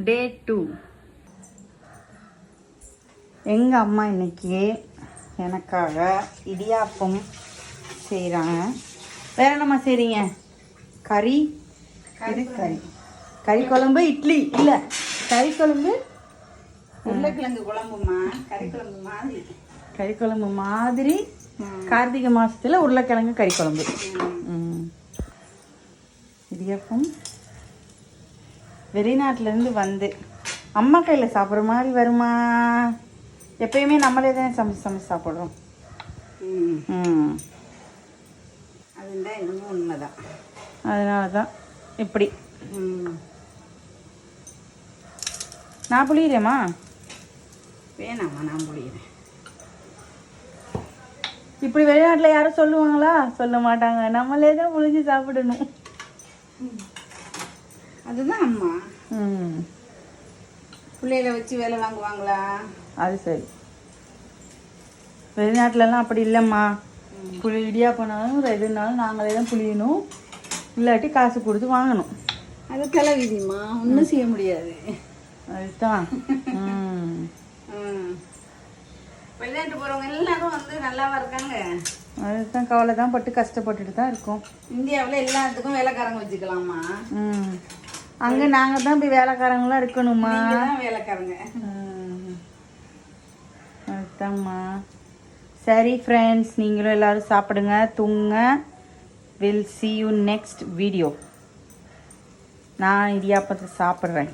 டே 2. எங்கள் அம்மா இன்னைக்கு எனக்காக இடியாப்பம் செய்கிறாங்க. வேற என்னம்மா செய்கிறீங்க? கறி, இது கறி, கறி குழம்பு, இட்லி இல்லை கறி குழம்பு, உருளைக்கிழங்கு குழம்புமா. கறி குழம்பு மாதிரி. கறி குழம்பு மாதிரி. கார்த்திகை மாதத்தில் உருளைக்கிழங்கு கறி குழம்பு. இடியாப்பம் வெளிநாட்டிலேருந்து வந்து அம்மா கையில் சாப்பிட்ற மாதிரி வருமா? எப்பயுமே நம்மளே தான் சமைச்சு சாப்பிட்றோம். அதுதான் இன்னமும் உண்மைதான். அதனால தான் இப்படி. நான் புளியிறேம்மா. வேணாம்மா, நான் புளியிறேன். இப்படி வெளிநாட்டில் யாரும் சொல்லுவாங்களா? சொல்ல மாட்டாங்க. நம்மளே தான் புளிஞ்சு சாப்பிடணும். அதுதான் அம்மா. பிள்ளைகளை வச்சு வேலை வாங்குவாங்களா? அது சரி. வெளிநாட்டிலலாம் அப்படி இல்லைம்மா. புளி இடியா பண்ணாலும் எதுனாலும் நாங்களே தான் புளியணும், இல்லாட்டி காசு கொடுத்து வாங்கணும். அது தலைவிதிம்மா, ஒன்றும் செய்ய முடியாது. அதுதான். வெளிநாட்டு போகிறவங்க எல்லாரும் வந்து நல்லாவா இருக்காங்க? அதுதான் கவலை தான் பட்டு கஷ்டப்பட்டுட்டு தான் இருக்கோம். இந்தியாவில் எல்லாத்துக்கும் வேலைக்காரங்க வச்சுக்கலாமா? அங்கே நாங்கள் தான் போய் வேலைக்காரங்களாம் இருக்கணுமா? வேலைக்காரங்க. அதுதான்மா. சரி ஃப்ரெண்ட்ஸ், நீங்களும் எல்லோரும் சாப்பிடுங்க, தூங்க. Will see you next video. நான் இடியாப்பத்தை சாப்பிட்றேன்.